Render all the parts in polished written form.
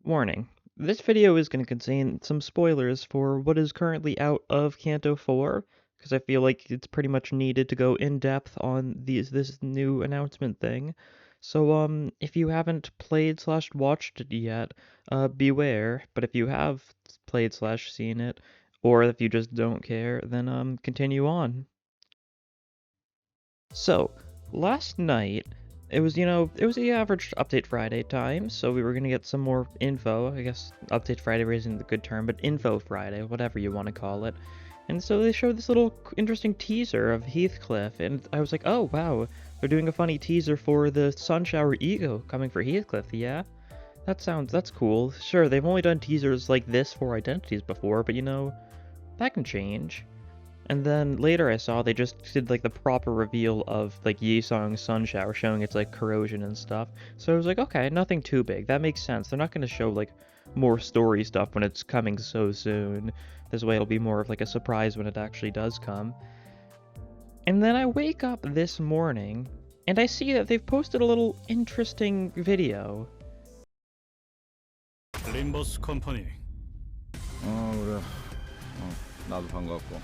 Warning. This video is going to contain some spoilers for what is currently out of Kanto 4, because I feel like it's pretty much needed to go in depth on this new announcement thing. So, if you haven't played/watched it yet, beware. But if you have played/seen it, or if you just don't care, then continue on. So, last night, it was the average Update Friday time, so we were going to get some more info. I guess Update Friday isn't the good term, but Info Friday, whatever you want to call it. And so they showed this little interesting teaser of Heathcliff, and I was like, oh, wow, they're doing a funny teaser for the Sunshower E.G.O coming for Heathcliff, yeah? That's cool. Sure, they've only done teasers like this for identities before, but that can change. And then later I saw they just did like the proper reveal of like Yi-Song's Sunshower, showing its like corrosion and stuff. So I was like, okay, nothing too big. That makes sense. They're not going to show like more story stuff when it's coming so soon. This way it'll be more of like a surprise when it actually does come. And then I wake up this morning and I see that they've posted a little interesting video. Limbus 컴퍼니. 그래. 나도 반갑고.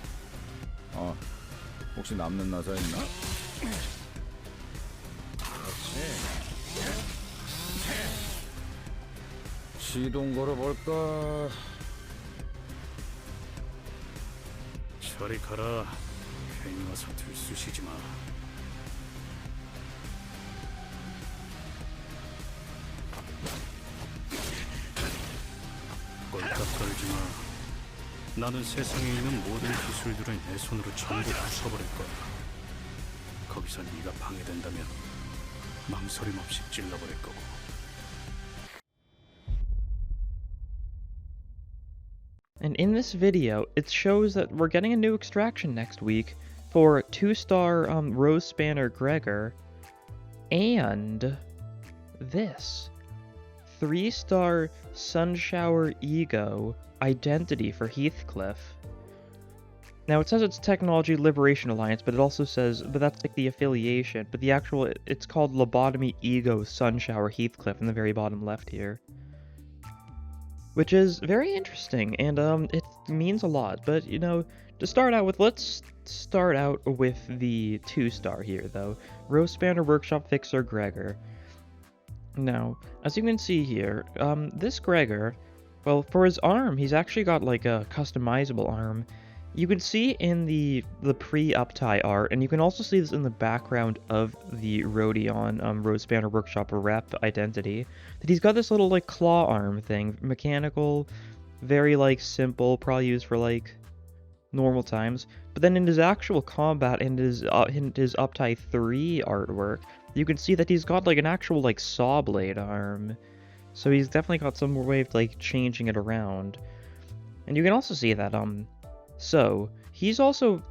혹시 남는 나사 있나? 그렇지. 시동 걸어볼까? 저리 가라. 괜히 와서 들쑤시지 마. 꼴딱 떨지 마. 나는 세상에 있는 모든 기술들을 내 손으로 전부 부숴버릴 거야. 거기서 네가 방해된다면 망설임 없이 찔러버릴 거고. And in this video, it shows that we're getting a new extraction next week for 2-star Rose Spanner Gregor, and this 3-star Sunshower E.G.O-Identity for Heathcliff. Now it says it's Technology Liberation Alliance, but it also says, but that's like the affiliation, but the actual, it's called Lobotomy E.G.O Sunshower Heathcliff in the very bottom left here. Which is very interesting, and it means a lot, but to start out with, let's start out with the 2-star here, though. Rose Spanner Workshop Fixer Gregor. Now, as you can see here, this Gregor, well, for his arm, he's actually got like a customizable arm. You can see in the pre-uptie art, and you can also see this in the background of the Rodion Rose Spanner Workshop rep identity, that he's got this little like claw arm thing, mechanical, very like simple, probably used for like normal times. But then in his actual combat and his uptie 3 artwork, you can see that he's got like an actual like saw blade arm. So he's definitely got some way of like changing it around. And you can also see that so he's also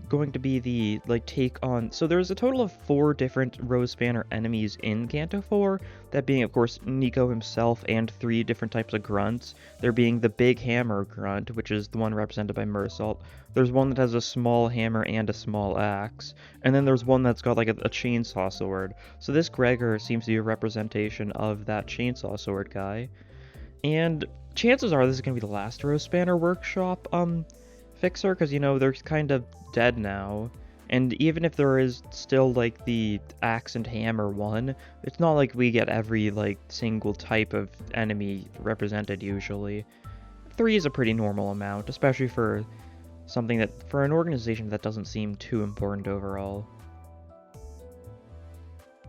going to be the like take on, so there's a total of 4 different Rose Spanner enemies in Kanto 4, that being of course Nico himself and 3 different types of grunts. There being the big hammer grunt, which is the one represented by Mersault. There's one that has a small hammer and a small axe, and then there's one that's got like a chainsaw sword. So this Gregor seems to be a representation of that chainsaw sword guy. And chances are this is going to be the last Rose Spanner Workshop fixer, because they're kind of dead now, and even if there is still like the axe and hammer one, it's not like we get every like single type of enemy represented. Usually 3 is a pretty normal amount, especially for something that, for an organization that doesn't seem too important overall.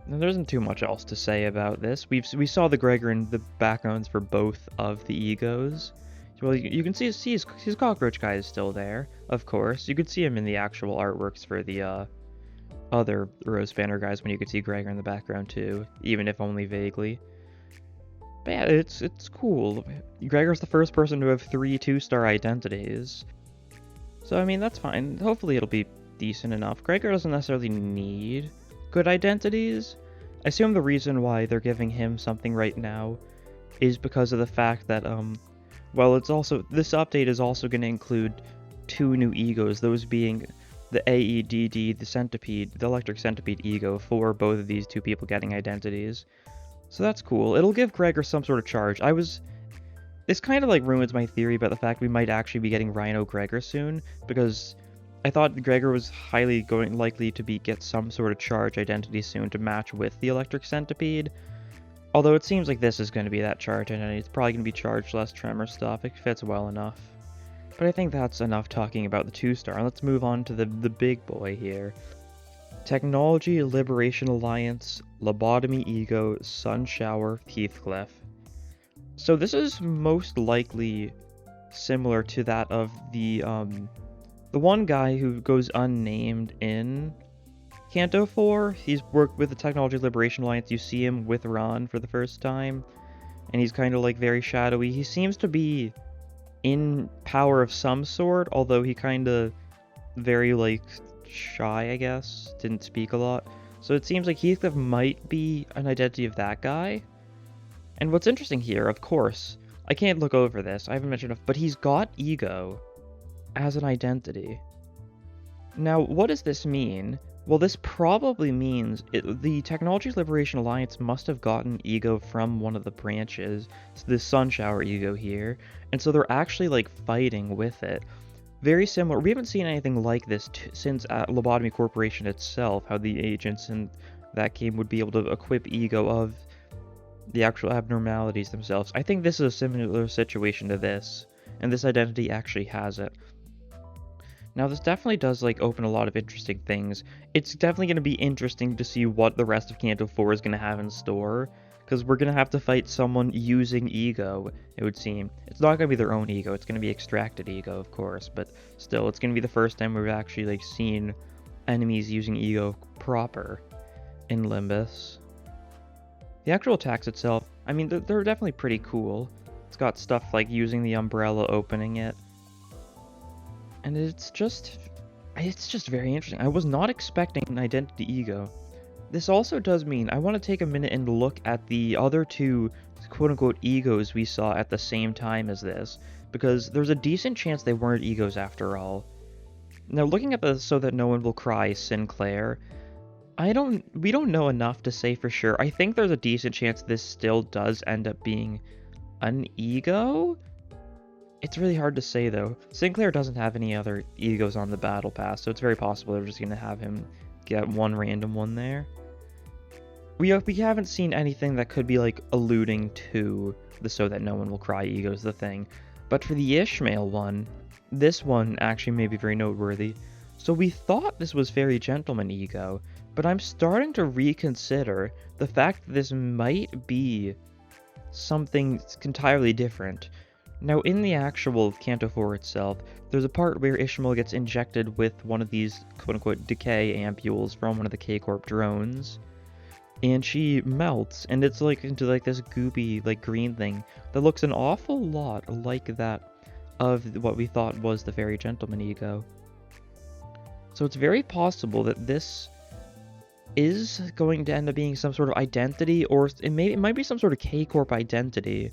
And there isn't too much else to say about this. We saw the Gregor in the backgrounds for both of the Egos. Well, you can see his cockroach guy is still there, of course. You could see him in the actual artworks for the other Rose Spanner guys when you could see Gregor in the background too, even if only vaguely. But yeah, it's cool. Gregor's the first person to have 3 2-star identities. So I mean, that's fine. Hopefully it'll be decent enough. Gregor doesn't necessarily need good identities. I assume the reason why they're giving him something right now is because of the fact that well, this update is also going to include 2 new Egos, those being the AEDD, the Electric Centipede Ego, for both of these 2 people getting identities. So that's cool. It'll give Gregor some sort of charge. this kind of like ruins my theory about the fact we might actually be getting Rhino Gregor soon, because I thought Gregor was highly likely to get some sort of charge identity soon to match with the Electric Centipede. Although it seems like this is going to be that charge identity. It's probably going to be charged less tremor stuff. It fits well enough. But I think that's enough talking about the 2-star. Let's move on to the big boy here. Technology Liberation Alliance, Lobotomy E.G.O, Sunshower, Heathcliff. So this is most likely similar to that of the one guy who goes unnamed in Canto 4. He's worked with the Technology Liberation Alliance. You see him with Ron for the first time, and he's kind of like very shadowy. He seems to be in power of some sort, although he kind of very like shy, I guess. Didn't speak a lot. So it seems like Heathcliff might be an identity of that guy. And what's interesting here, of course, I can't look over this, I haven't mentioned enough, but he's got E.G.O as an identity. Now, what does this mean? Well, this probably means the Technology Liberation Alliance must have gotten E.G.O from one of the branches, the Sunshower E.G.O here, and so they're actually like fighting with it. Very similar. We haven't seen anything like this since Lobotomy Corporation itself, how the agents in that game would be able to equip E.G.O of the actual abnormalities themselves. I think this is a similar situation to this, and this identity actually has it. Now, this definitely does like open a lot of interesting things. It's definitely going to be interesting to see what the rest of Canto 4 is going to have in store, because we're going to have to fight someone using E.G.O, it would seem. It's not going to be their own E.G.O, it's going to be extracted E.G.O, of course, but still, it's going to be the first time we've actually like seen enemies using E.G.O proper in Limbus. The actual attacks itself, I mean, they're definitely pretty cool. It's got stuff like using the umbrella, opening it. And it's just very interesting. I was not expecting an identity E.G.O. This also does mean I want to take a minute and look at the other two quote-unquote E.G.Os we saw at the same time as this, because there's a decent chance they weren't E.G.Os after all. Now, looking at the So That No One Will Cry Sinclair, we don't know enough to say for sure. I think there's a decent chance this still does end up being an E.G.O. It's really hard to say, though. Sinclair doesn't have any other E.G.Os on the battle pass, so it's very possible they're just going to have him get one random one there. We haven't seen anything that could be, like, alluding to the So That No One Will Cry E.G.O's the thing. But for the Ishmael one, this one actually may be very noteworthy. So we thought this was Fairy Gentleman E.G.O, but I'm starting to reconsider the fact that this might be something entirely different. Now, in the actual Canto 4 itself, there's a part where Ishmael gets injected with one of these quote-unquote decay ampules from one of the K-Corp drones, and she melts, and it's like into like this goopy like green thing that looks an awful lot like that of what we thought was the Fairy Gentleman E.G.O. So it's very possible that this is going to end up being some sort of identity, or it might be some sort of K-Corp identity.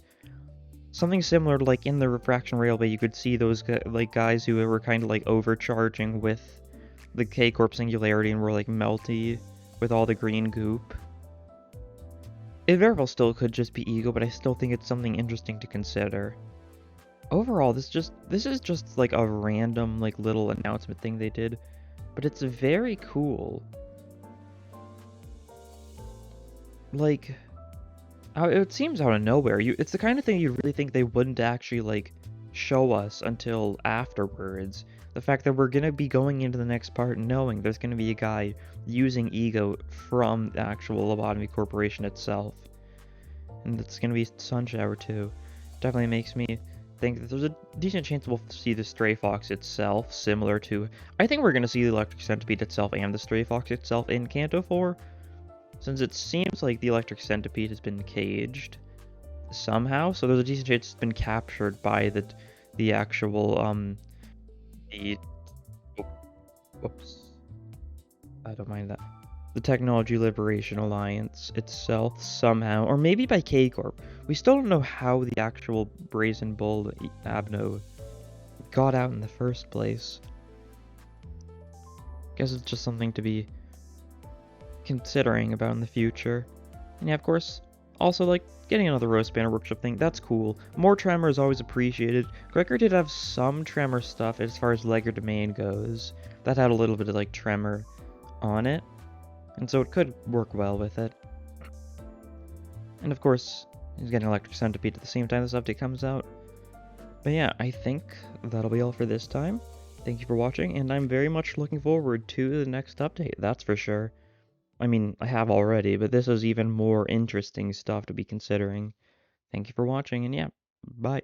Something similar to like in the Refraction Railway, you could see those like guys who were kind of like overcharging with the K-Corp Singularity and were like melty with all the green goop. It very well still could just be E.G.O, but I still think it's something interesting to consider. Overall, this is just like a random like little announcement thing they did, but it's very cool. Like, it seems out of nowhere. It's the kind of thing you really think they wouldn't actually like show us until afterwards. The fact that we're gonna be going into the next part knowing there's gonna be a guy using E.G.O from the actual Lobotomy Corporation itself, and it's gonna be Sunshower too. Definitely makes me think that there's a decent chance we'll see the Stray Fox itself, similar to... I think we're gonna see the Electric Centipede itself and the Stray Fox itself in Canto 4. Since it seems like the Electric Centipede has been caged somehow, so there's a decent chance it's been captured by the actual, whoops. I don't mind that. The Technology Liberation Alliance itself somehow, or maybe by K-Corp. We still don't know how the actual Brazen Bull Abno got out in the first place. Guess it's just something to be considering about in the future. And yeah, of course, Also, like, getting another row spanner workshop thing, that's cool. More tremor is always appreciated. Gregor did have some tremor stuff as far as legerdemain goes. That had a little bit of, like, tremor on it. And so it could work well with it. And of course, he's getting Electric Centipede at the same time this update comes out. But yeah, I think that'll be all for this time. Thank you for watching, and I'm very much looking forward to the next update, that's for sure. I mean, I have already, but this is even more interesting stuff to be considering. Thank you for watching, and yeah, bye.